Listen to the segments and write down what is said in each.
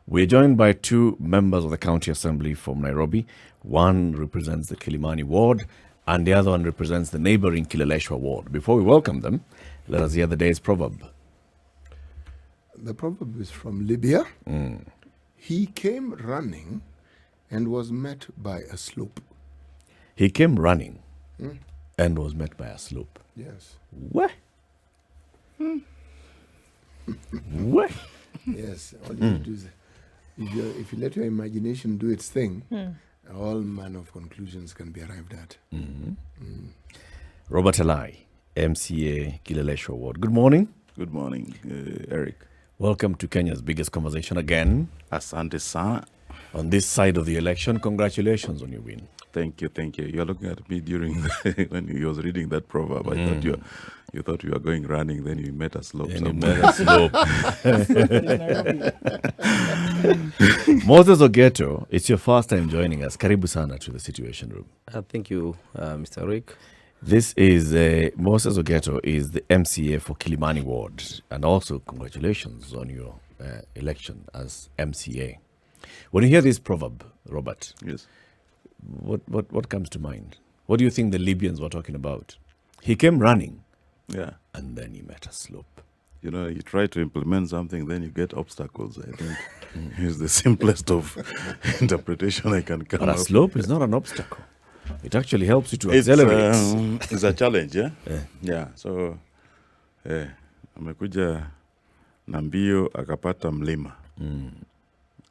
We're joined by two members of the County Assembly from Nairobi. One represents the Kilimani ward, and the other one represents the neighboring Kileleshwa ward. Before we welcome them, let us hear the day's proverb. The proverb is from Libya. He came running and was met by a slope. He came running and was met by a slope. Yes. What? What? Yes. All you do is, if you let your imagination do its thing, all manner of conclusions can be arrived at. Robert Alai, MCA, Kileleshwa ward. Good morning. Good morning, Eric. Welcome to Kenya's biggest conversation again. Asante sana. On this side of the election, congratulations on your win. Thank you. You're looking at me during when you was reading that proverb. I thought you thought you were going running, then you met a slope. And you somewhere. met a slope. Moses Ogeto, it's your first time joining us. Karibu sana to the Situation Room. Thank you, Mr. Rick. This is Moses Ogeto is the MCA for Kilimani ward, and also congratulations on your election as MCA. When you hear this proverb, Robert, Yes. what comes to mind? What do you think the Libyans were talking about? He came running, Yeah. and then he met a slope. You know, you try to implement something, then you get obstacles. I think it's the simplest of interpretation I can come But a up. slope is not an obstacle. It actually helps you to accelerate. It's a challenge, yeah? Yeah. Yeah. So, amekuja na mbio akapata mlima.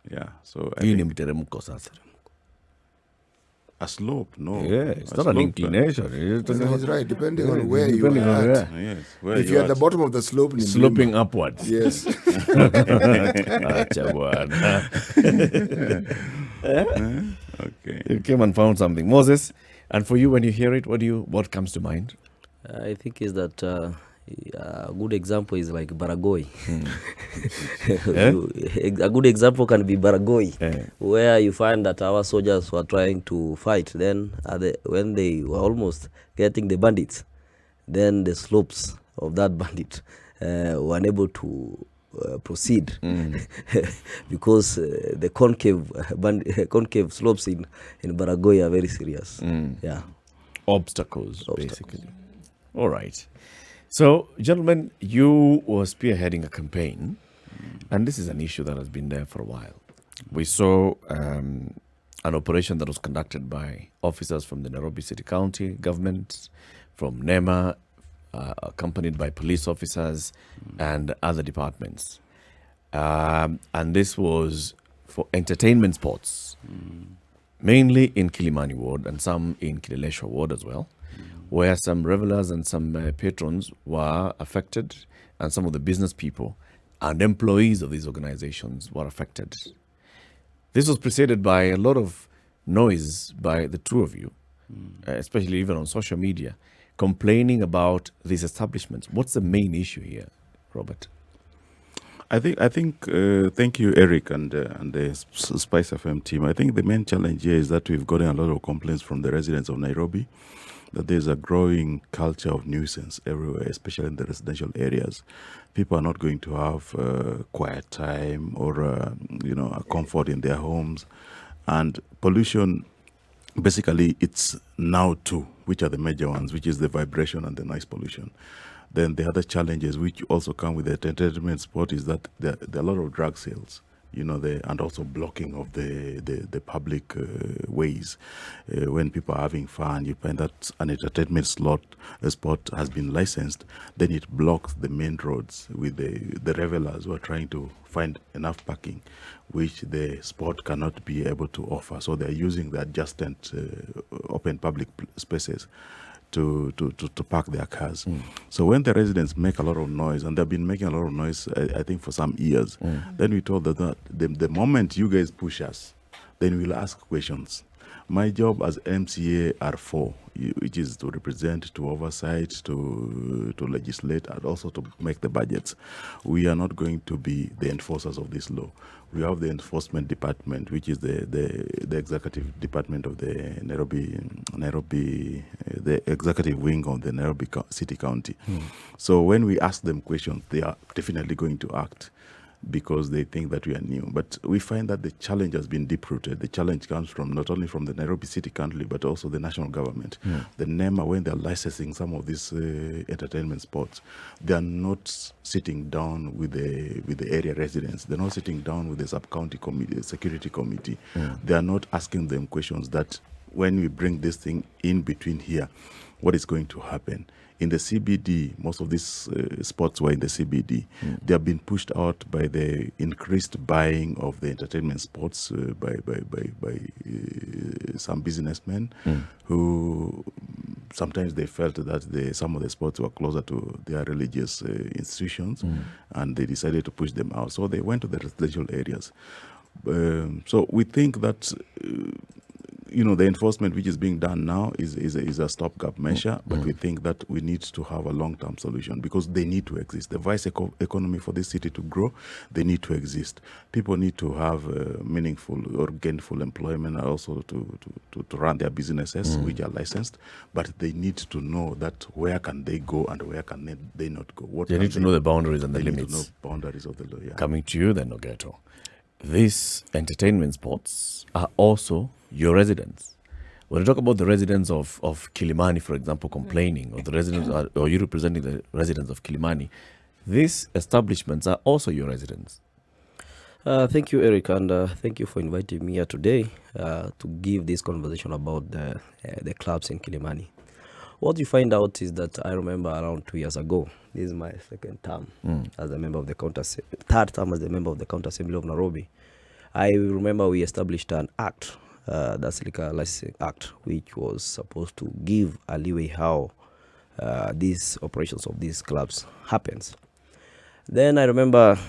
Yeah. So I Hii ni think mteremko sasa. a slope, no. Yeah, it's A not an slope, inclination. It's No, he's right. Depending on where depending you are on at. where. Yes. Where If you you're at the at? bottom of the slope, ni Sloping mlima. upwards. Yes. Acha bwana. Okay. You came and found something. Moses, and for you, when you hear it, what comes to mind? I think is that a good example is like Baragoi. A good example can be Baragoi, where you find that our soldiers were trying to fight. Then when they were almost getting the bandits, then the slopes of that bandit were unable to proceed because the concave slopes in Baragoi are very serious. Yeah. Obstacles, basically. All right. So, gentlemen, you were spearheading a campaign, and this is an issue that has been there for a while. We saw an operation that was conducted by officers from the Nairobi City County government, from NEMA, accompanied by police officers and other departments. And this was for entertainment spots, mainly in Kilimani ward and some in Kileleshwa ward as well, where some revelers and some patrons were affected, and some of the business people and employees of these organizations were affected. This was preceded by a lot of noise by the two of you, especially even on social media, complaining about these establishments. What's the main issue here, Robert? I think. Thank you, Eric, and the SpiceFM team. I think the main challenge here is that we've gotten a lot of complaints from the residents of Nairobi that there's a growing culture of nuisance everywhere, especially in the residential areas. People are not going to have quiet time or a comfort in their homes, and pollution. Basically, it's now two, which are the major ones, which is the vibration and the noise pollution. Then the other challenges which also come with the entertainment sport is that there are a lot of drug sales, and also blocking of the public ways. When people are having fun, you find that an entertainment spot has been licensed, then it blocks the main roads with the revelers who are trying to find enough parking, which the sport cannot be able to offer. So they're using the adjacent open public spaces to park their cars. So when the residents make a lot of noise, and they've been making a lot of noise, I think for some years, then we told them that the moment you guys push us, then we'll ask questions. My job as MCA are four, which is to represent, to oversight, to legislate, and also to make the budgets. We are not going to be the enforcers of this law. We have the enforcement department, which is the executive department of the Nairobi, the executive wing of the Nairobi City County. So when we ask them questions, they are definitely going to act. because they think that we are new. But we find that the challenge has been deep-rooted. The challenge comes from not only from the Nairobi City Council, but also the national government. The NEMA, when they're licensing some of these entertainment spots, they are not sitting down with the area residents. They're not sitting down with the sub-county committee, security committee. They are not asking them questions that when we bring this thing in between here, what is going to happen? In the CBD, most of these spots were in the CBD. They have been pushed out by the increased buying of the entertainment spots by some businessmen who sometimes they felt that some of the spots were closer to their religious institutions, and they decided to push them out. So they went to the residential areas. So we think that the enforcement which is being done now is a stopgap measure, but we think that we need to have a long-term solution because they need to exist. The vice economy for this city to grow, they need to exist. People need to have meaningful or gainful employment, and also to run their businesses which are licensed, but they need to know that where can they go and where can they not go. They need to know the boundaries and the limits. They need to know boundaries of the law. Yeah. Coming to you then, Ogeto. These entertainment spots are also your residents. When you talk about the residents of Kilimani, for example, complaining, or the residents, or you representing the residents of Kilimani, these establishments are also your residents. Thank you, Eric, and thank you for inviting me here today to give this conversation about the clubs in Kilimani. What you find out is that I remember around 2 years ago, this is my second term as a member of the third term as a member of the County Assembly of Nairobi. I remember we established an act, that's Liquor Licensing Act, which was supposed to give a leeway how these operations of these clubs happens. Then I remember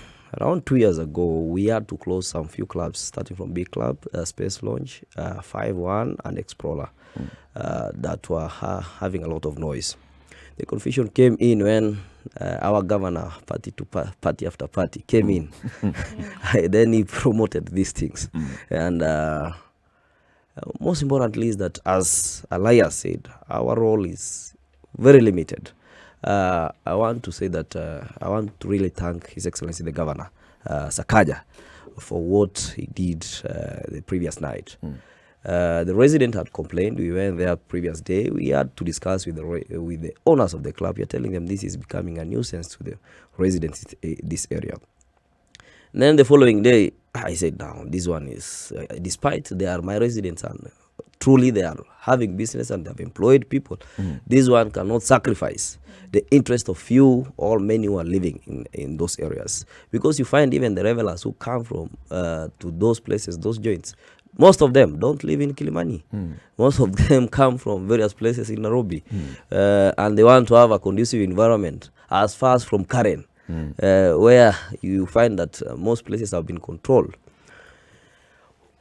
around 2 years ago, we had to close some few clubs, starting from Big Club, Space Lounge, 5-1, and Explorer, that were having a lot of noise. The confusion came in when our governor, party after party, came in. Then he promoted these things. And most importantly is that, as Alai said, our role is very limited. I want to say that I want to really thank His Excellency the Governor, Sakaja, for what he did the previous night. The resident had complained. We went there previous day. We had to discuss with the owners of the club. We are telling them this is becoming a nuisance to the residents in this area. And then the following day, I said, now this one is, despite they are my residents and truly they are having business and they have employed people, this one cannot sacrifice the interest of few or many who are living in those areas. Because you find even the revelers who come from to those places, those joints, most of them don't live in Kilimani. Most of them come from various places in Nairobi. And they want to have a conducive environment as far as from Karen, where you find that most places have been controlled.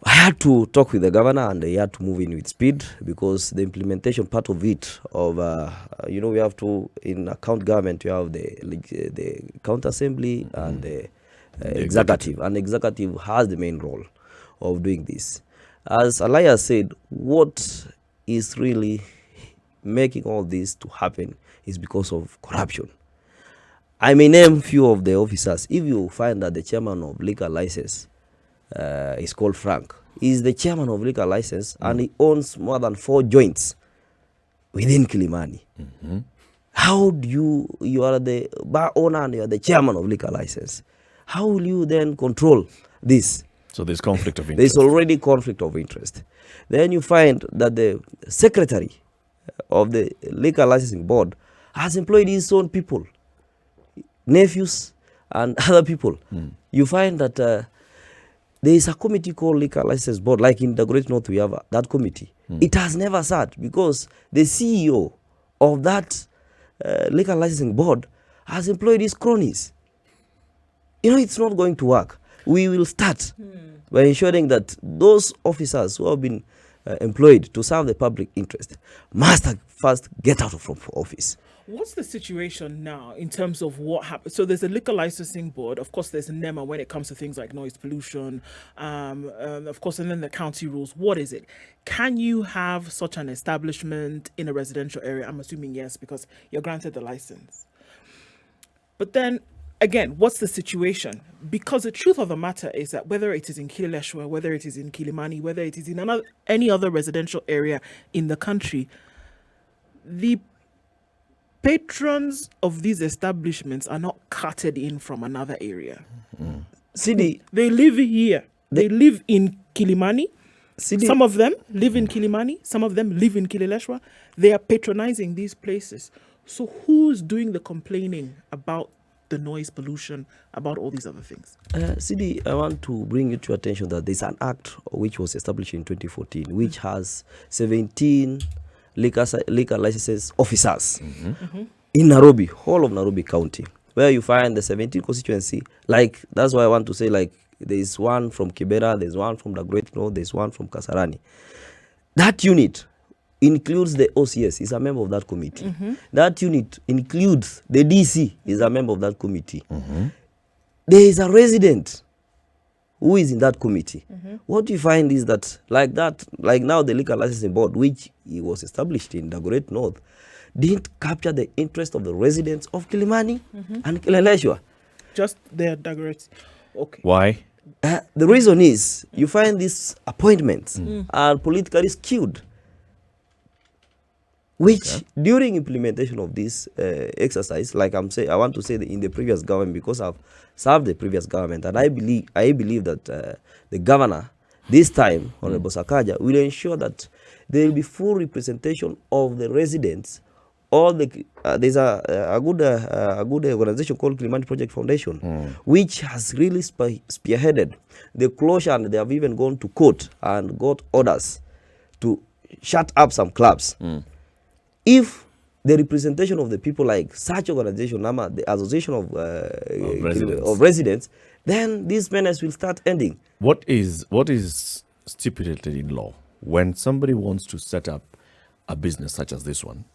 I had to talk with the governor and he had to move in with speed because the implementation part of it, we have to, in a county government, you have the county assembly and the executive. And executive has the main role of doing this. As Alai said, what is really making all this to happen is because of corruption. I may name few of the officers. If you find that the chairman of liquor license is called Frank, he's the chairman of liquor license and he owns more than 4 joints within Kilimani. How do you are the bar owner and you are the chairman of liquor license? How will you then control this? So there's conflict of interest. There's already conflict of interest. Then you find that the secretary of the liquor licensing board has employed his own people, nephews and other people. You find that there is a committee called Liquor License Board, like in the Great North we have that committee. It has never sat because the CEO of that liquor licensing board has employed his cronies. It's not going to work. We will start by ensuring that those officers who have been employed to serve the public interest must first get out of office. What's the situation now in terms of what happens? So there's a liquor licensing board. Of course, there's a NEMA when it comes to things like noise pollution, of course, and then the county rules. What is it? Can you have such an establishment in a residential area? I'm assuming yes, because you're granted the license. But then again, what's the situation? Because the truth of the matter is that whether it is in Kileleshwa, whether it is in Kilimani, whether it is in any other residential area in the country, the patrons of these establishments are not carted in from another area. CD, They live here. They live in Kilimani. CD, Some of them live in Kilimani. Some of them live in Kileleshwa. They are patronizing these places. So who's doing the complaining about the noise pollution, about all these other things? CD, I want to bring you to attention that there's an act which was established in 2014, which has 17 liquor licenses officers in Nairobi, whole of Nairobi County, where you find the 17 constituency. Like, that's why I want to say, like, there's one from Kibera, there's one from the Great North, there's one from Kasarani. That unit includes the OCS, is a member of that committee. That unit includes the DC, is a member of that committee. There is a resident who is in that committee. What you find is that, like now the Liquor Licensing Board, which was established in the Great North, didn't capture the interest of the residents of Kilimani and Kileleshwa. Just their digress. Okay. Why? The reason is you find these appointments are politically skewed, which during implementation of this exercise, like I want to say that in the previous government, because I've served the previous government, and I believe that the governor this time, Honorable Sakaja, will ensure that there will be full representation of the residents. All the there's a good organization called Kilimani Project Foundation, which has really spearheaded the closure, and they have even gone to court and got orders to shut up some clubs. If the representation of the people, like such organization, the Association of Residents, then this menace will start ending. What is stipulated in law when somebody wants to set up a business such as this one?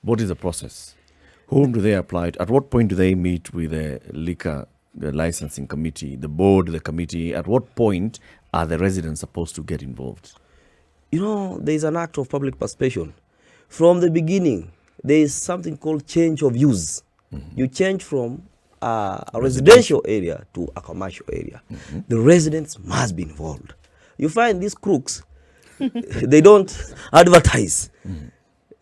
What is the process? Whom do they apply to? At what point do they meet with the licensing committee, the board, the committee? At what point are the residents supposed to get involved? You know, there is an act of public participation. From the beginning, there is something called change of use. You change from a residential area to a commercial area. The residents must be involved. You find these crooks, they don't advertise.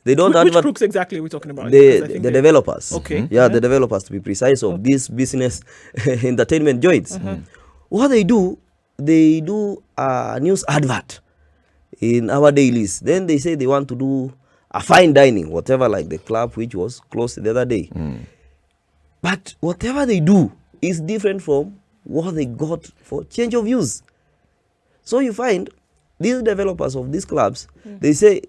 They don't Which crooks exactly are we talking about? The developers. Okay. Yeah, the developers, to be precise, of these business entertainment joints. What they do a news advert in our dailies. Then they say they want to do a fine dining, whatever, like the club which was closed the other day. But whatever they do is different from what they got for change of use. So you find these developers of these clubs, they say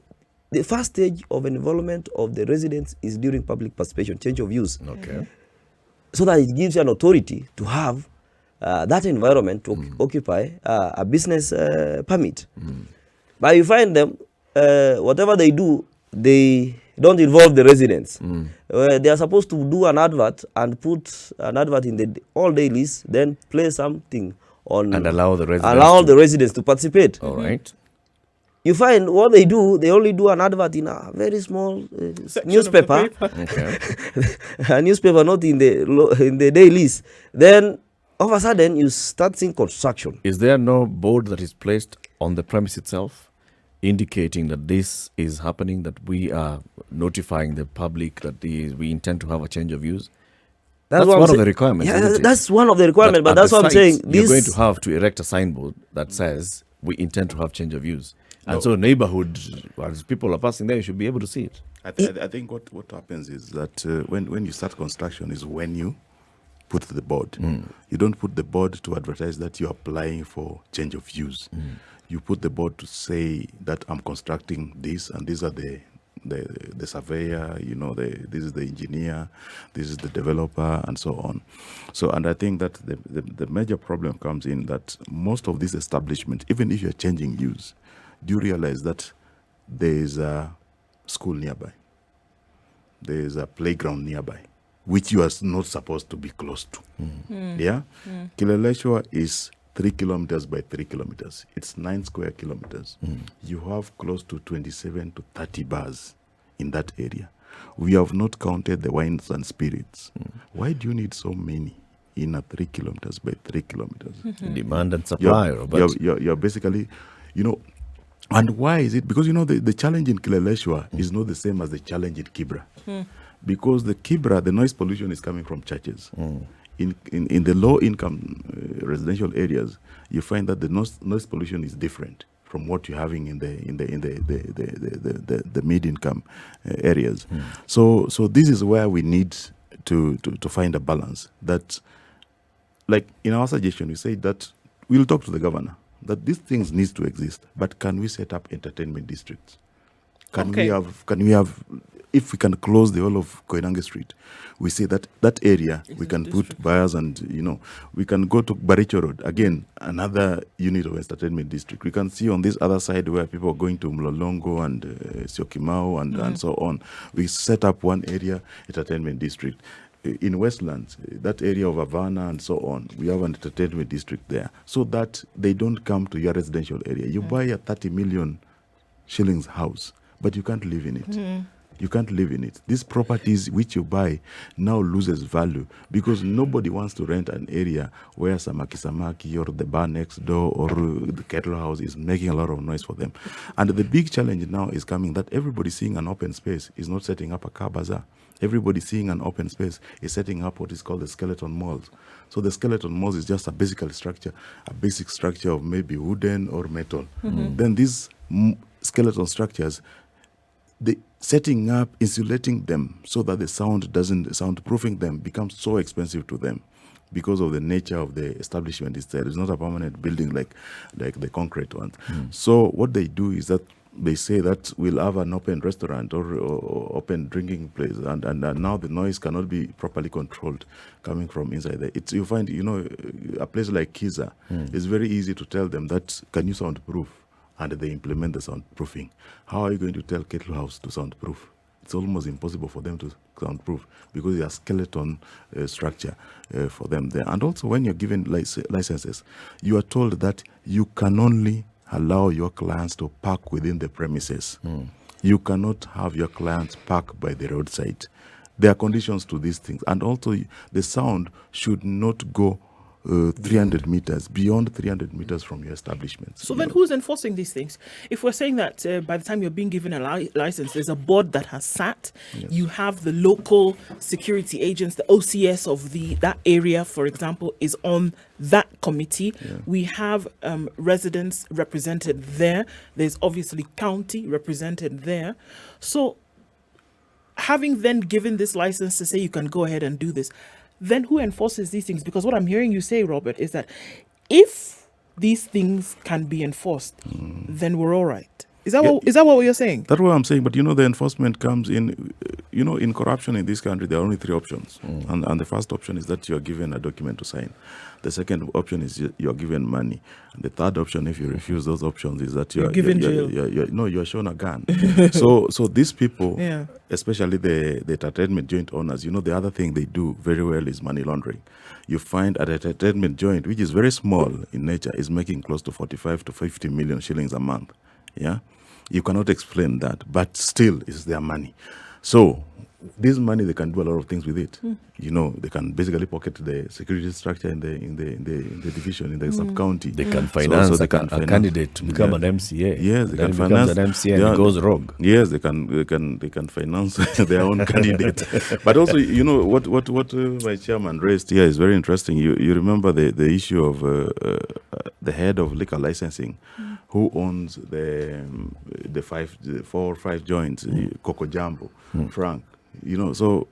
the first stage of involvement of the residents is during public participation, change of use. Okay. So that it gives you an authority to have that environment to occupy a business permit. But you find them, whatever they do, they don't involve the residents. They are supposed to do an advert and put an advert in the all dailies, then play something on And allow the residents to participate. All right. You find what they do, they only do an advert in a very small newspaper. Okay. A newspaper, not in the dailies. Then all of a sudden you start seeing construction. Is there no board that is placed on the premise itself, indicating that this is happening, that we are notifying the public that we intend to have a change of use? That's one of the requirements. Yeah, isn't it? that's one of the requirements, but at that's the what I'm site, saying. You're going to have to erect a signboard that says we intend to have change of use. And so neighborhood, as people are passing there, you should be able to see it. I think what happens is that when you start construction is when you put the board. You don't put the board to advertise that you're applying for change of use. You put the board to say that I'm constructing this, and these are the surveyor, this is the engineer, this is the developer, and so on. So, and I think that the major problem comes in that most of these establishments, even if you're changing use, do you realize that there is a school nearby? There is a playground nearby, which you are not supposed to be close to. Yeah? Kileleshwa is 3 kilometers by 3 kilometers. It's 9 square kilometers. You have close to 27 to 30 bars in that area. We have not counted the wines and spirits. Why do you need so many in a 3 kilometers by 3 kilometers? Demand and supply, Robert. You're basically, and why is it? Because, the challenge in Kileleshwa is not the same as the challenge in Kibra. Because the Kibra, the noise pollution is coming from churches. In the low-income residential areas, you find that the noise pollution is different from what you're having in the mid-income areas. So this is where we need to find a balance. That, like in our suggestion, we say that we'll talk to the governor that these things need to exist, but can we set up entertainment districts? Can we have, if we can close the whole of Koinange Street, we say that area we can put buyers and, we can go to Baricho Road, again, another unit of entertainment district. We can see on this other side where people are going to Mlolongo and Syokimau and so on. We set up one area, entertainment district. In Westlands, that area of Havana and so on, we have an entertainment district there, so that they don't come to your residential area. You buy a 30 million shillings house, but you can't live in it. You can't live in it. These properties which you buy now loses value because nobody wants to rent an area where samaki or the bar next door or the kettle house is making a lot of noise for them. And the big challenge now is coming that everybody seeing an open space is not setting up a car bazaar. Everybody seeing an open space is setting up what is called the skeleton malls. So the skeleton malls is just a basic structure of maybe wooden or metal. Then these skeleton structures, setting up, insulating them so that the soundproofing them becomes so expensive to them because of the nature of the establishment itself. It's not a permanent building like the concrete ones. So what they do is that they say that we'll have an open restaurant or open drinking place, and now the noise cannot be properly controlled coming from inside there. You find, a place like Kiza, it's very easy to tell them that, can you soundproof? And they implement the soundproofing. How are you going to tell Kettle House to soundproof? It's almost impossible for them to soundproof because they are skeleton structure for them there. And also when you're given licenses, you are told that you can only allow your clients to park within the premises. You cannot have your clients park by the roadside. There are conditions to these things. And also the sound should not go 300 meters, beyond 300 meters from your establishment. So then who's enforcing these things? If we're saying that by the time you're being given a license, there's a board that has sat, you have the local security agents, the OCS of that area, for example, is on that committee. We have residents represented there. There's obviously county represented there. So having then given this license to say you can go ahead and do this, then who enforces these things? Because what I'm hearing you say, Robert, is that if these things can be enforced, then we're all right. Is that what you're saying? That's what I'm saying. But the enforcement comes in, in corruption in this country, there are only three options. And the first option is that you're given a document to sign. The second option is you're given money. And the third option, if you refuse those options, is that you're given jail. You're shown a gun. So these people, especially the entertainment joint owners, the other thing they do very well is money laundering. You find an entertainment joint, which is very small in nature, is making close to 45 to 50 million shillings a month. Yeah, you cannot explain that, but still, it's their money. So this money, they can do a lot of things with it. They can basically pocket the security structure in the division, in the sub-county. They can finance a candidate to become an MCA. Yes, they can finance an MCA and it goes rogue. Yes, they can finance their own candidate. But also, what my chairman raised here is very interesting. You remember the issue of the head of liquor licensing, who owns the 4 or 5 joints, Coco Jumbo, Frank. So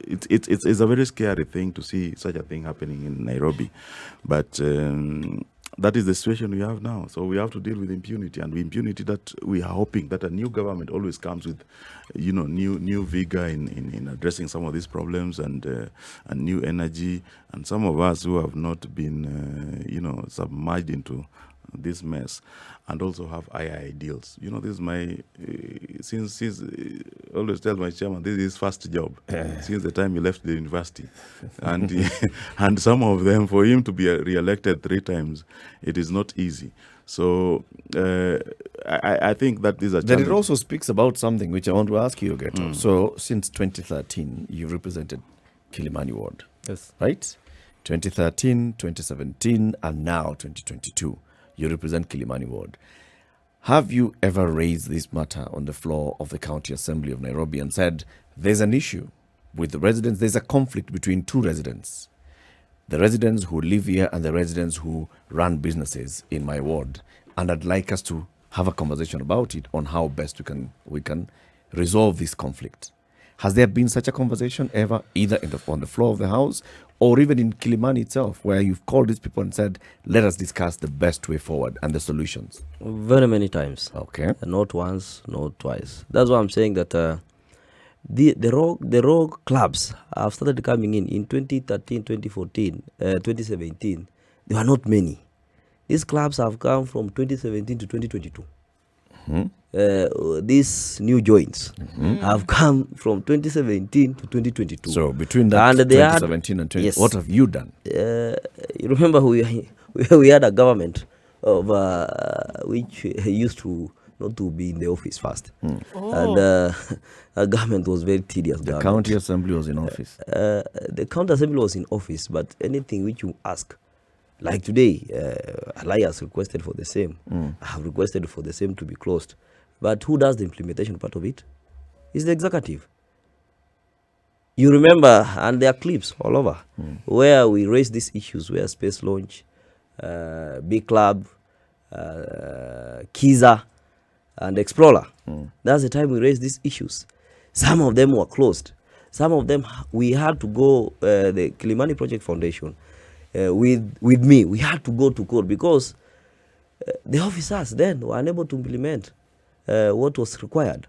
it's a very scary thing to see such a thing happening in Nairobi, but that is the situation we have now. So we have to deal with impunity, and impunity that we are hoping that a new government always comes with, new vigor in addressing some of these problems and new energy. And some of us who have not been, submerged into this mess and also have higher ideals. You know, this is my, since always tell my chairman, this is his first job since the time he left the university. And and some of them, for him to be re-elected 3 times, it is not easy. So I think that these are challenges. Then it also speaks about something which I want to ask you, Ogeto. So since 2013, you represented Kilimani Ward. Yes. Right? 2013, 2017, and now 2022, you represent Kilimani Ward. Have you ever raised this matter on the floor of the County Assembly of Nairobi and said, there's an issue with the residents, there's a conflict between 2 residents, the residents who live here and the residents who run businesses in my ward, and I'd like us to have a conversation about it on how best we can resolve this conflict? Has there been such a conversation ever, either on the floor of the House or even in Kilimani itself, where you've called these people and said, let us discuss the best way forward and the solutions? Very many times. Okay. Not once, not twice. That's why I'm saying that the rogue clubs have started coming in 2013, 2014, 2017. There were not many. These clubs have come from 2017 to 2022. These new joints have come from 2017 to 2022. So between that 2017 and 20, yes. What have you done? You remember we had a government of which used to not to be in the office first, and a government was very tedious. The county assembly was in office. The county assembly was in office, but anything which you ask, like today, Alai has requested for the same. I have requested for the same to be closed. But who does the implementation part of it? It's the executive. You remember, and there are clips all over, where we raise these issues, where Space Launch, Big Club, Kiza, and Explorer. That's the time we raised these issues. Some of them were closed. Some of them, we had to go, the Kilimani Project Foundation, with me, we had to go to court because the officers then were unable to implement what was required.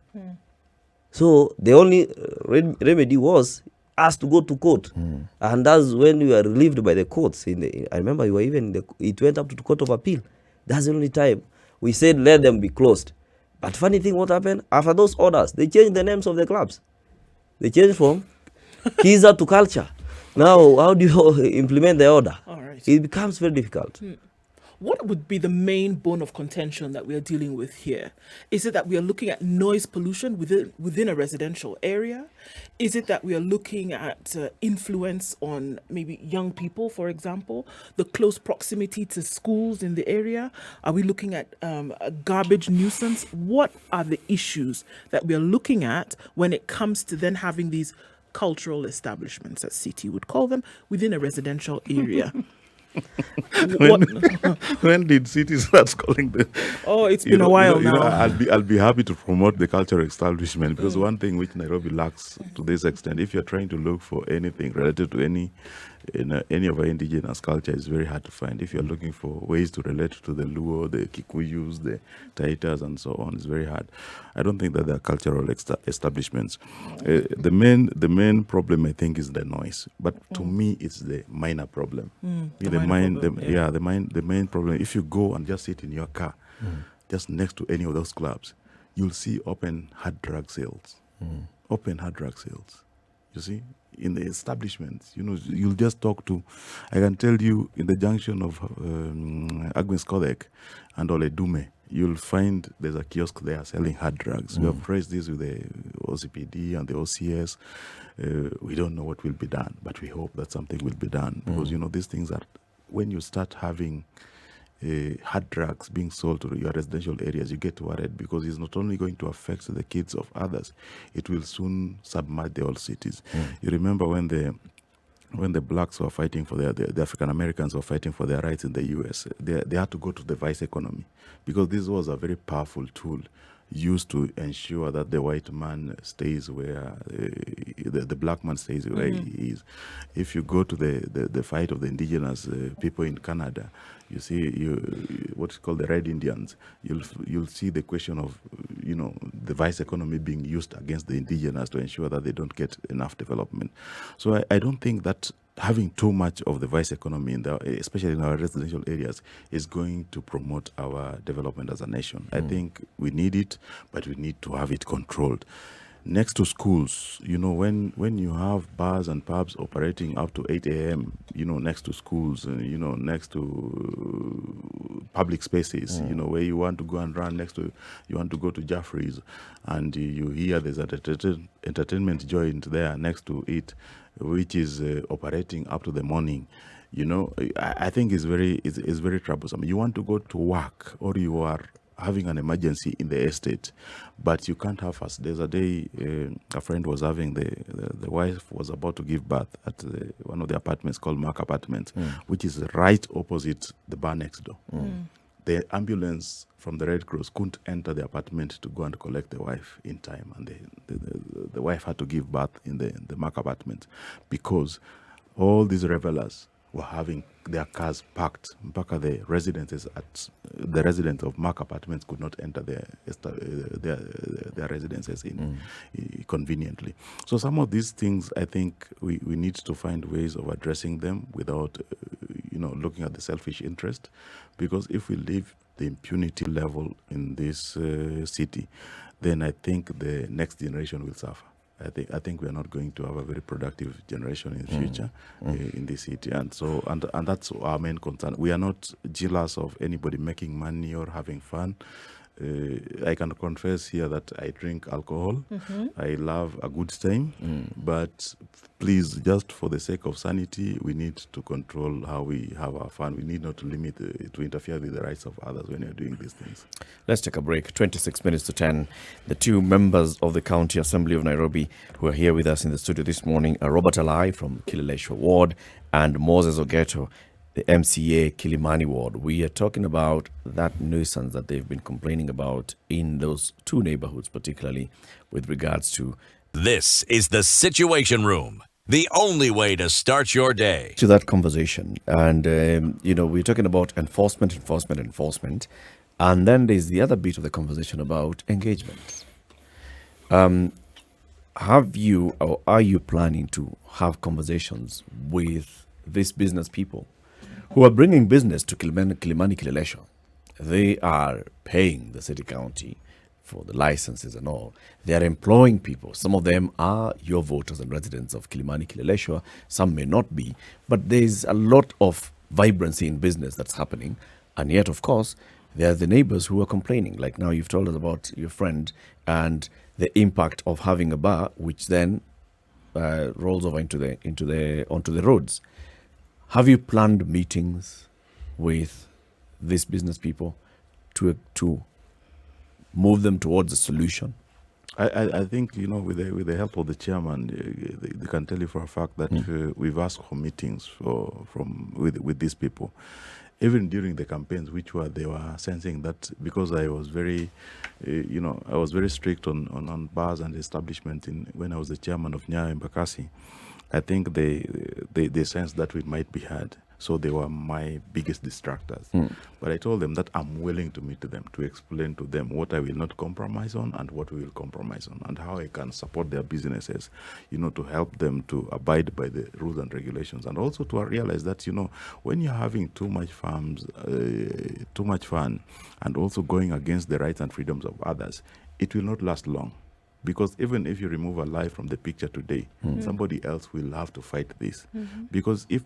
So the only remedy was us to go to court. And that's when we were relieved by the courts. I remember we were even it went up to the Court of Appeal. That's the only time we said let them be closed. But funny thing, what happened? After those orders, they changed the names of the clubs. They changed from Kiza to Culture. Now, how do you implement the order? All right. It becomes very difficult. What would be the main bone of contention that we are dealing with here? Is it that we are looking at noise pollution within a residential area? Is it that we are looking at influence on maybe young people, for example, the close proximity to schools in the area? Are we looking at a garbage nuisance? What are the issues that we are looking at when it comes to then having these cultural establishments, as CT would call them, within a residential area? When did cities start calling them? Oh, it's been a while now. I'll be happy to promote the cultural establishment because one thing which Nairobi lacks to this extent, if you're trying to look for anything related to any of our indigenous culture, is very hard to find. If you're looking for ways to relate to the Luo, the Kikuyus, the Taitas, and so on, it's very hard. I don't think that there are cultural establishments. The main problem, I think, is the noise. But to me, it's the minor problem. The main problem. If you go and just sit in your car, just next to any of those clubs, you'll see open hard drug sales. Open hard drug sales. You see, in the establishments, you'll just talk to. I can tell you, in the junction of Agnes Kodek and Oledume, you'll find there's a kiosk there selling hard drugs. We have raised this with the OCPD and the OCS. We don't know what will be done, but we hope that something will be done because these things are. When you start having hard drugs being sold to your residential areas, you get worried because it's not only going to affect the kids of others, it will soon submerge the whole cities. You remember when the blacks were fighting for the African Americans were fighting for their rights in the US, they had to go to the vice economy because this was a very powerful tool used to ensure that the white man stays where the black man stays where he is. If you go to the fight of the indigenous people in Canada, you see what's called the Red Indians. You'll see the question of the vice economy being used against the indigenous to ensure that they don't get enough development. So I don't think that having too much of the vice economy, especially in our residential areas, is going to promote our development as a nation. I think we need it, but we need to have it controlled. Next to schools, when you have bars and pubs operating up to 8 a.m., next to schools, next to public spaces, where you want to go and run you want to go to Jaffrey's, and you hear there's an entertainment joint there next to it, which is operating up to the morning. I think it's very troublesome. You want to go to work, or you are having an emergency in the estate, but you can't have us. There's a day a friend was having the wife was about to give birth at one of the apartments called Mark Apartments, which is right opposite the bar next door. The ambulance from the Red Cross couldn't enter the apartment to go and collect the wife in time, and the wife had to give birth in the Mark Apartment because all these revelers were having their cars parked. Mpaka the residents of Mark Apartments could not enter their residences conveniently. So some of these things, I think we need to find ways of addressing them without looking at the selfish interest, because if we leave the impunity level in this city, then I think the next generation will suffer. I think we are not going to have a very productive generation in the future in this city, and that's our main concern. We are not jealous of anybody making money or having fun. I can confess here that I drink alcohol. I love a good time, but please, just for the sake of sanity, we need to control how we have our fun. We need not to limit to interfere with the rights of others when you're doing these things. Let's take a break. 26 minutes to 10. The two members of the County Assembly of Nairobi who are here with us in the studio this morning are Robert Alai from Kileleshwa Ward and Moses Ogeto, the MCA Kilimani Ward. We are talking about that nuisance that they've been complaining about in those two neighborhoods, particularly with regards to... This is the Situation Room, the only way to start your day. To that conversation. And, we're talking about enforcement. And then there's the other bit of the conversation about engagement. Have you or are you planning to have conversations with these business people who are bringing business to Kilimani Kileleshwa? They are paying the city county for the licenses and all. They are employing people. Some of them are your voters and residents of Kilimani Kileleshwa. Some may not be. But there's a lot of vibrancy in business that's happening. And yet, of course, there are the neighbors who are complaining. Like now you've told us about your friend and the impact of having a bar, which then rolls over onto the roads. Have you planned meetings with these business people to move them towards a solution? I think, with the help of the chairman, they can tell you for a fact that we've asked for meetings with these people. Even during the campaigns, they were sensing that because I was very, I was very strict on bars and establishment when I was the chairman of Nyayo Embakasi. I think they sensed that we might be heard. So they were my biggest distractors. But I told them that I'm willing to meet them, to explain to them what I will not compromise on and what we will compromise on, and how I can support their businesses, to help them to abide by the rules and regulations. And also to realize that, when you're having too much fun, and also going against the rights and freedoms of others, it will not last long. Because even if you remove Alai from the picture today, somebody else will have to fight this. Because if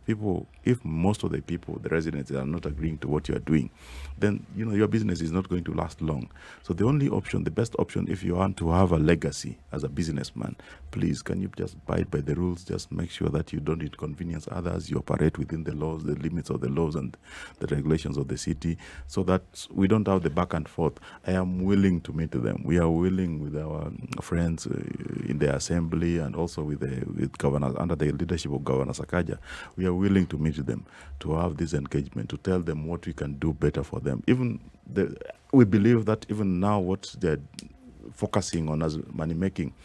most of the people, the residents, are not agreeing to what you are doing, then your business is not going to last long. So the best option, if you want to have a legacy as a businessman, please, can you just abide by the rules? Just make sure that you don't inconvenience others. You operate within the laws, the limits of the laws and the regulations of the city, so that we don't have the back and forth. I am willing to meet them. We are willing with our friends in the assembly and also with governors under the leadership of Governor Sakaja. We are willing to meet them, to have this engagement, to tell them what we can do better for them. We believe that even now what they're focusing on as money making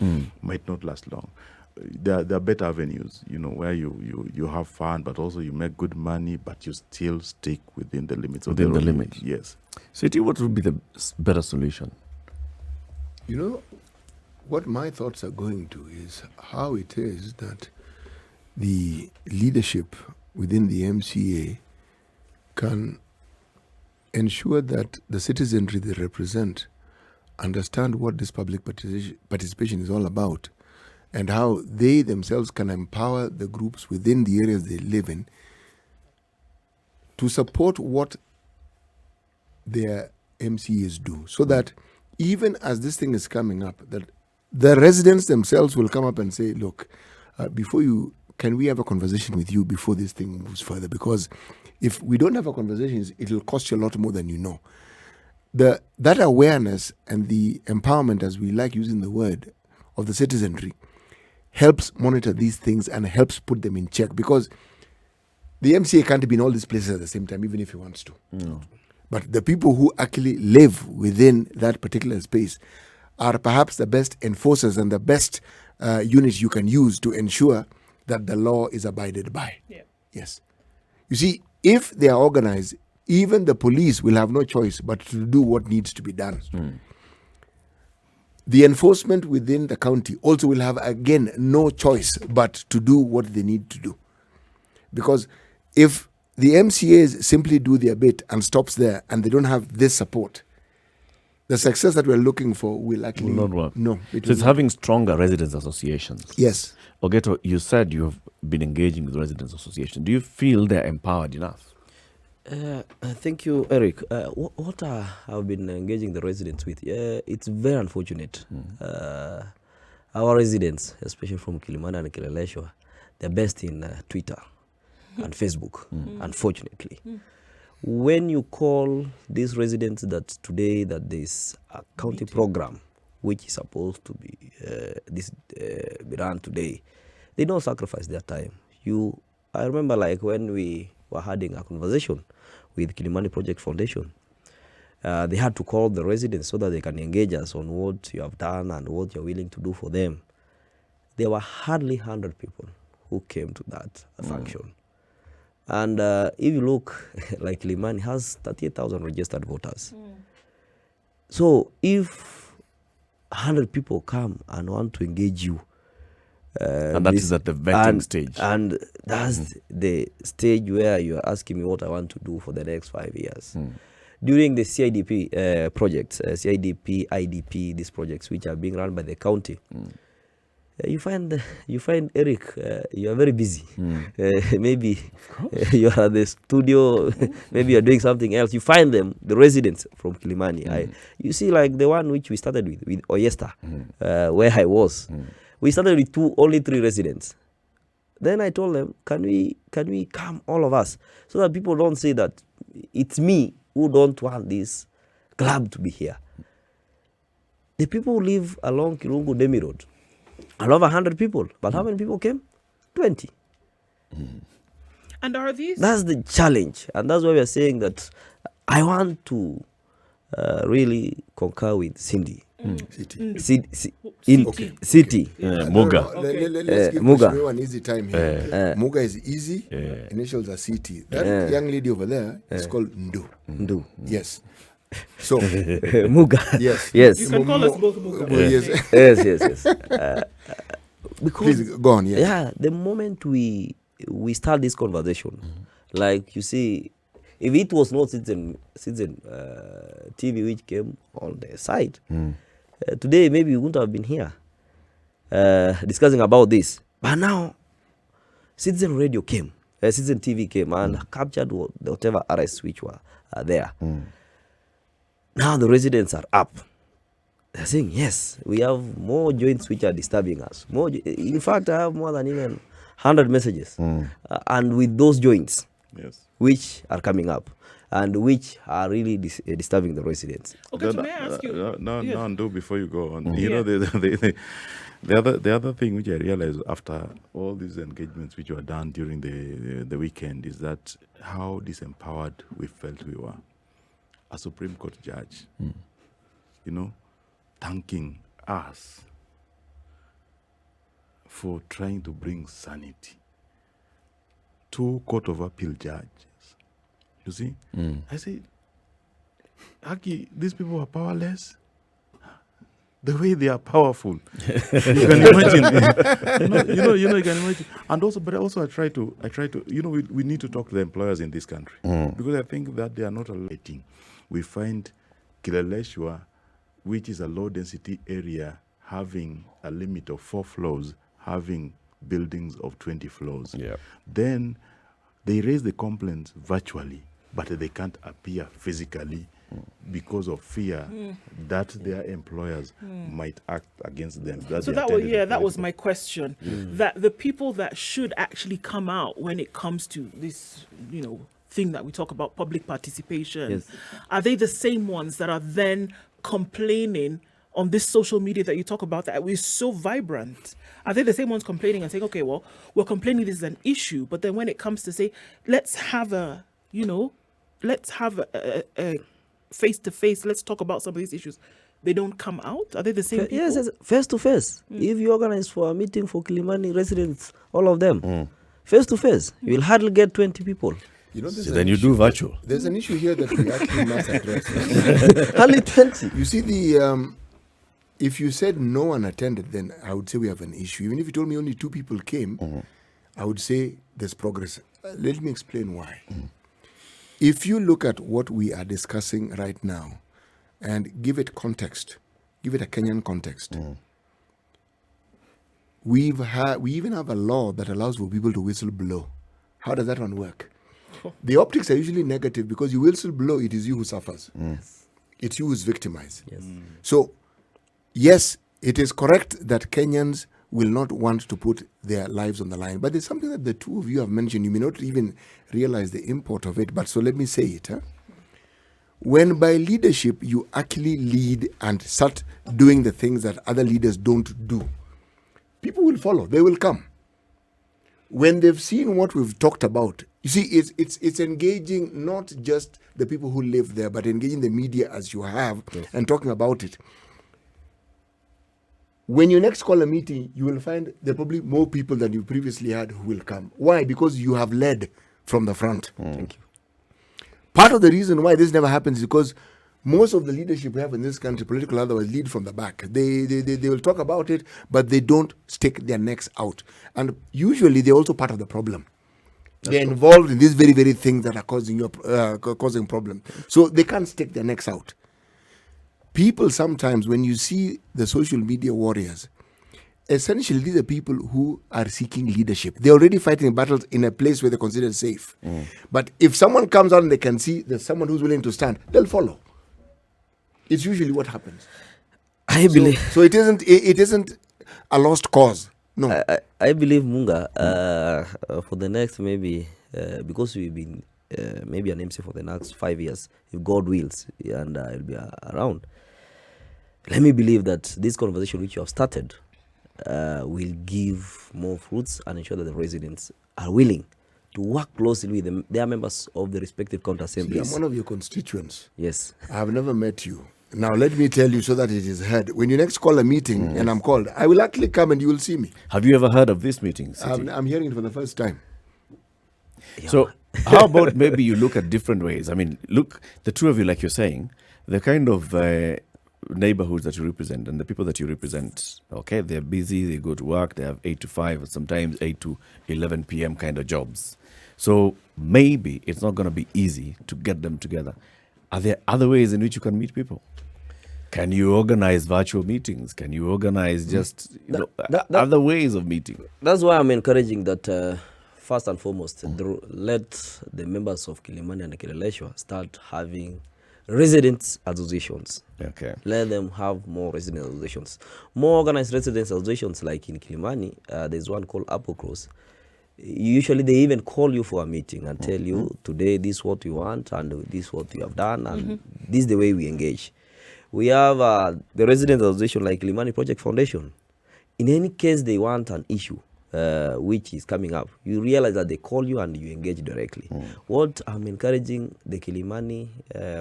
might not last long. There are better avenues, where you have fun, but also you make good money, but you still stick within the limits of the limit. Yes. So, what would be the better solution? What my thoughts are going to is how it is that the leadership within the MCA can ensure that the citizenry they represent understand what this public participation is all about, and how they themselves can empower the groups within the areas they live in to support what their MCAs do, so that even as this thing is coming up, that the residents themselves will come up and say, look, can we have a conversation with you before this thing moves further? Because if we don't have a conversation, it will cost you a lot more than you know. That awareness and the empowerment, as we like using the word, of the citizenry helps monitor these things and helps put them in check, because the MCA can't be in all these places at the same time, even if he wants to. No. But the people who actually live within that particular space are perhaps the best enforcers and the best units you can use to ensure that the law is abided by. Yeah. Yes. You see, if they are organized, even the police will have no choice but to do what needs to be done. The enforcement within the county also will have, again, no choice but to do what they need to do. Because if the MCAs simply do their bit and stops there and they don't have this support, the success that we're looking for will actually not work. No. So it's having stronger residents associations. Yes. Ogeto, you said you have been engaging with residents associations. Do you feel they're empowered enough? Thank you, Eric. What I've been engaging the residents with, it's very unfortunate. Our residents, especially from Kilimani and Kileleshwa, they're best in Twitter and Facebook, unfortunately. When you call these residents that today that there's a county program which is supposed to be be run today, they don't sacrifice their time. I remember like when we were having a conversation with Kilimani Project Foundation, they had to call the residents so that they can engage us on what you have done and what you're willing to do for them. There were hardly 100 people who came to that function. And if you look, like Kilimani has 38,000 registered voters. So if 100 people come and want to engage you, and that is at the vetting stage. And that's the stage where you are asking me what I want to do for the next 5 years. During the CIDP projects, CIDP, IDP, these projects which are being run by the county, you find Eric, you are very busy. Maybe you are at the studio, maybe you are doing something else. You find them, the residents from Kilimani. You see, like the one which we started with Oyster, where I was. We started with only 3 residents. Then I told them, can we come, all of us, so that people don't say that it's me who don't want this club to be here. The people who live along Kirungu Demi Road, over 100 people, but how many people came? 20. And are these? That's the challenge, and that's why we are saying that I want to really concur with Cindy. City. Muga. Let's give Muga. an easy time here. Muga is easy. Initials are CT. That young lady over there is called Ndu. Yes. So Muga. Yes. Yes. You can call us both Muga. Yes. Yes. Because Please go on. Yes. yeah, the moment we start this conversation, like you see, if it was not Citizen TV which came on the side, today maybe we wouldn't have been here discussing about this. But now, Citizen Radio came, Citizen TV came and captured whatever arrests which were there. Now the residents are up. They're saying, yes, we have more joints which are disturbing us. In fact, I have more than even 100 messages. And with those joints, which are coming up and which are really disturbing the residents. Okay, so may I ask you? No, before you go on. You know, the other thing which I realized after all these engagements which were done during the weekend is that how disempowered we felt we were. A Supreme Court judge, you know, thanking us for trying to bring sanity. 2 Court of Appeal judges. You see? I say, Aki, these people are powerless. the way they are powerful. You can imagine. You can imagine. And also, but also I try to, we need to talk to the employers in this country because I think that they are not letting. We find Kileleshwa, which is a low density area, having a limit of 4 floors, having buildings of 20 floors. Yeah. Then they raise the complaints virtually, but they can't appear physically because of fear that their employers might act against them. So that was my question. That the people that should actually come out when it comes to this, thing that we talk about, public participation, are they the same ones that are then complaining on this social media that you talk about that is so vibrant? Are they the same ones complaining and saying, okay, well, we're complaining this is an issue, but then when it comes to say, let's have a face-to-face, let's talk about some of these issues, they don't come out? Are they the same people? Yes, face-to-face. If you organize for a meeting for Kilimani residents, all of them, face-to-face, you will hardly get 20 people. Then you do virtual. There's an issue here that we actually must address. Only 20. You see, if you said no one attended, then I would say we have an issue. Even if you told me only 2 people came, I would say there's progress. Let me explain why. If you look at what we are discussing right now and give it context, give it a Kenyan context, we even have a law that allows for people to whistle blow. How does that one work? The optics are usually negative because you whistle blow, it is you who suffers. It's you who's victimized. Yes. So, yes, it is correct that Kenyans will not want to put their lives on the line. But there's something that the two of you have mentioned. You may not even realize the import of it, but so let me say it. When by leadership, you actually lead and start doing the things that other leaders don't do, people will follow. They will come. When they've seen what we've talked about, you see, it's engaging not just the people who live there, but engaging the media as you have and talking about it. When you next call a meeting, you will find there are probably more people than you previously had who will come. Why? Because you have led from the front. Thank you. Part of the reason why this never happens is because most of the leadership we have in this country, political otherwise, lead from the back. They will talk about it, but they don't stick their necks out. And usually they're also part of the problem. They're involved in these very, very things that are causing problem. So they can't stick their necks out. People sometimes, when you see the social media warriors, essentially these are people who are seeking leadership. They're already fighting battles in a place where they're considered safe. But if someone comes out and they can see there's someone who's willing to stand, they'll follow. It's usually what happens. I believe. So it isn't a lost cause. No. I believe Munga for the next maybe because we've been maybe an MC for the next 5 years, if God wills, and I'll be around. Let me believe that this conversation which you have started will give more fruits and ensure that the residents are willing to work closely with their members of the respective county assemblies. See, I'm one of your constituents. Yes. I have never met you. Now, let me tell you so that it is heard. When you next call a meeting and I'm called, I will actually come and you will see me. Have you ever heard of this meeting, City? I'm hearing it for the first time. Yeah. So how about maybe you look at different ways? I mean, look, the two of you, like you're saying, the kind of neighborhoods that you represent and the people that you represent, okay, they're busy, they go to work, they have 8 to 5, or sometimes 8 to 11 p.m. kind of jobs. So maybe it's not going to be easy to get them together. Are there other ways in which you can meet people? Can you organize virtual meetings? Can you organize just other ways of meeting? That's why I'm encouraging that first and foremost, let the members of Kilimani and Kileleshwa start having residents associations. Okay. Let them have more resident associations. More organized residents associations like in Kilimani, there's one called Apple Cross. Usually they even call you for a meeting and tell you, today this is what you want and this is what you have done and this is the way we engage. We have the resident association like Kilimani Project Foundation. In any case they want an issue which is coming up, you realize that they call you and you engage directly. What I'm encouraging the Kilimani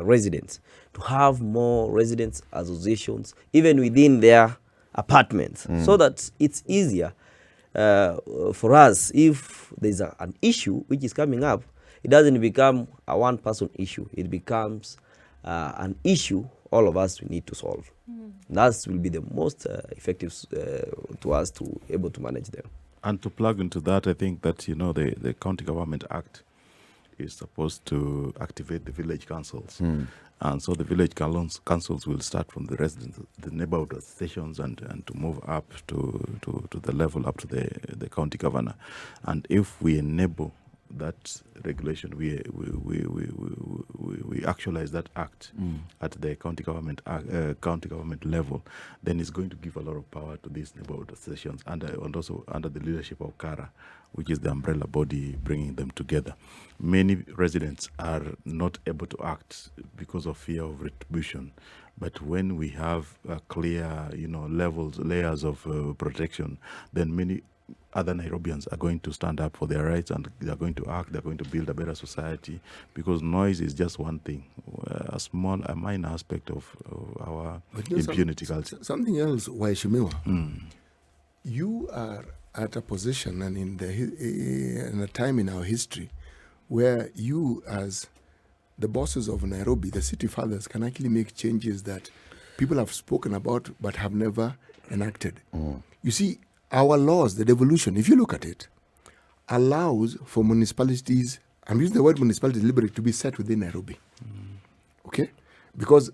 residents to have more residents associations even within their apartments so that it's easier for us. If there's an issue which is coming up, it doesn't become a one-person issue. It becomes an issue all of us, we need to solve. That will be the most effective to us to able to manage them. And to plug into that, I think that, the County Government Act is supposed to activate the village councils. And so the village councils will start from the residents, the neighborhood associations, and to move up to the level up to the county governor. And if we enable that regulation, we actualize that act at the county government level, then it's going to give a lot of power to these neighborhood associations and also under the leadership of CARA, which is the umbrella body bringing them together. Many residents are not able to act because of fear of retribution. But when we have clear, layers of protection, then many other Nairobians are going to stand up for their rights, and they are going to act. They're going to build a better society, because noise is just one thing, a minor aspect of our impunity culture. Something else, Waishimiwa. You are at a position and in a time in our history where you, as the bosses of Nairobi, the city fathers, can actually make changes that people have spoken about but have never enacted. You see, our laws, the devolution, if you look at it, allows for municipalities, I'm using the word municipality deliberately, to be set within Nairobi. Okay? Because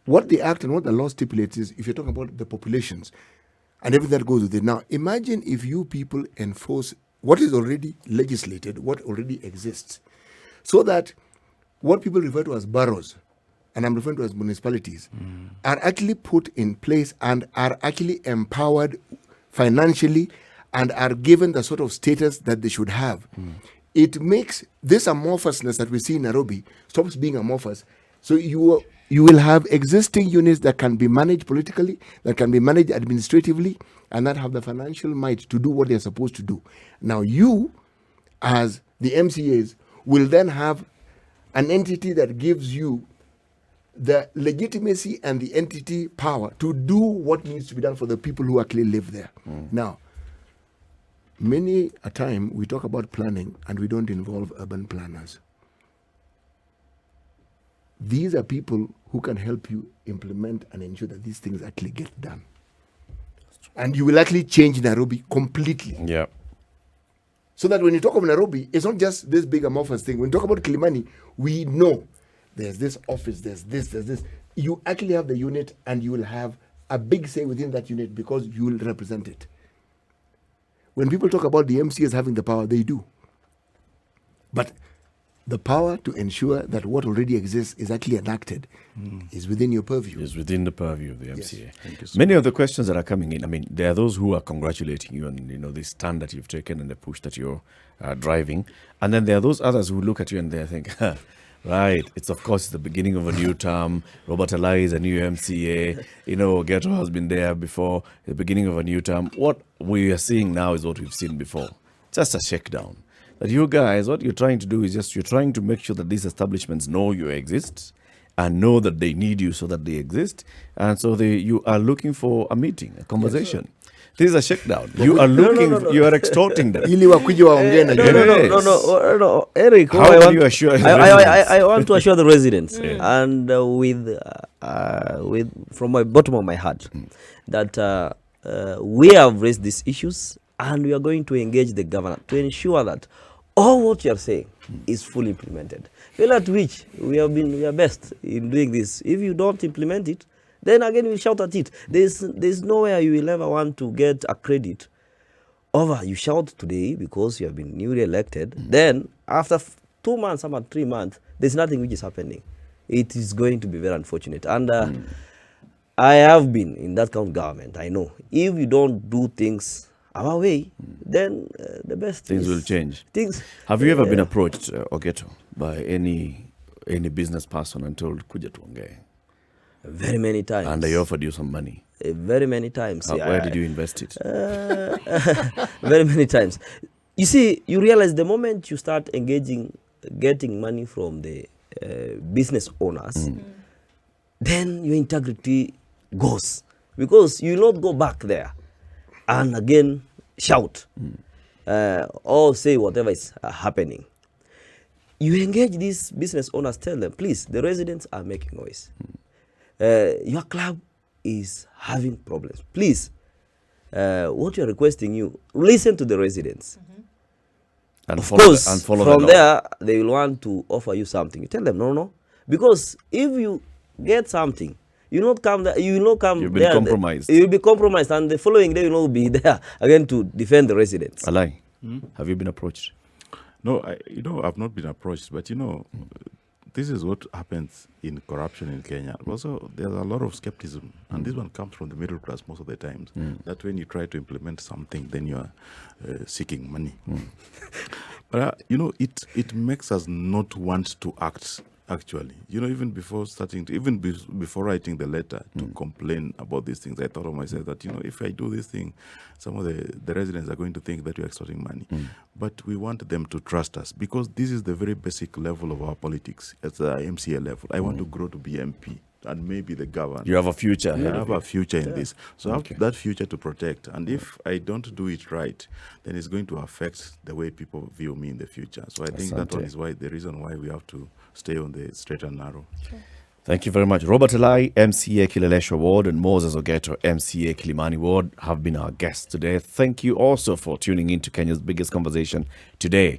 what the act and what the law stipulates is, if you're talking about the populations and everything that goes with it. Now, imagine if you people enforce what is already legislated, what already exists, so that what people refer to as boroughs, and I'm referring to as municipalities, are actually put in place and are actually empowered financially and are given the sort of status that they should have. It makes this amorphousness that we see in Nairobi stops being amorphous. So you will have existing units that can be managed politically, that can be managed administratively, and that have the financial might to do what they're supposed to do. Now you, as the MCAs, will then have an entity that gives you the legitimacy and the entity power to do what needs to be done for the people who actually live there. Now, many a time we talk about planning and we don't involve urban planners. These are people who can help you implement and ensure that these things actually get done. And you will actually change Nairobi completely. Yeah. So that when you talk of Nairobi, it's not just this big amorphous thing. When you talk about Kilimani, we know there's this office, there's this. You actually have the unit, and you will have a big say within that unit because you will represent it. When people talk about the MCAs having the power, they do. But the power to ensure that what already exists is actually enacted is within your purview. Is within the purview of the MCA. Yes. Thank you so Many of the questions that are coming in, I mean, there are those who are congratulating you on, the stand that you've taken and the push that you're driving. And then there are those others who look at you and they think, right, it's of course the beginning of a new term. Robert Alai is a new MCA. Ogeto has been there before, the beginning of a new term. What we are seeing now is what we've seen before. Just a shakedown. That you guys, what you're trying to do is you're trying to make sure that these establishments know you exist and know that they need you so that they exist. And so you are looking for a meeting, a conversation. This is a shakedown. You are looking, you are extorting them. Ili wakuje waongee na No, Eric. How do you assure the residents? I want to assure the residents, and with from my bottom of my heart, that we have raised these issues, and we are going to engage the governor to ensure that all what you are saying is fully implemented. Well, at which we are best in doing this. If you don't implement it, then again we shout at it. There's nowhere you will ever want to get a credit over. You shout today because you have been newly elected. Then after 2 months, about 3 months, there's nothing which is happening. It is going to be very unfortunate. And I have been in that county government. I know if you don't do things our way, then the best Things will change. Things. Have you ever been approached, Ogeto, by any business person and told, kuja tuongee? Very many times. And they offered you some money. Very many times. Where did you invest it? Very many times. You see, you realize the moment you start getting money from the business owners, then your integrity goes. Because you will not go back there and again shout or say whatever is happening. You engage these business owners, tell them, please, the residents are making noise. your club is having problems. Please, what we are requesting you, listen to the residents. And Of follow course, the, and follow from the law. there, they will want to offer you something. You tell them, no. Because if you get something, you not come there, you will not come You've been there. compromised. You will be compromised, and the following day you will not be there again to defend the residents. Alai, have you been approached? No, I've not been approached, but this is what happens in corruption in Kenya. Also, there's a lot of skepticism, and this one comes from the middle class most of the times. That when you try to implement something, then you are seeking money. But it makes us not want to act. Actually, even before before writing the letter to complain about these things, I thought of myself that if I do this thing, some of the residents are going to think that we're extorting money. But we want them to trust us, because this is the very basic level of our politics at the MCA level. I want to grow to be MP and maybe the governor. You have a future. I have a future in this. So I have that future to protect. And if I don't do it right, then it's going to affect the way people view me in the future. So I think that one is the reason why we have to stay on the straight and narrow. Thank you very much. Robert Alai, MCA Kileleshwa Ward, and Moses Ogeto, MCA Kilimani Ward, have been our guests today. Thank you also for tuning in to Kenya's biggest conversation today.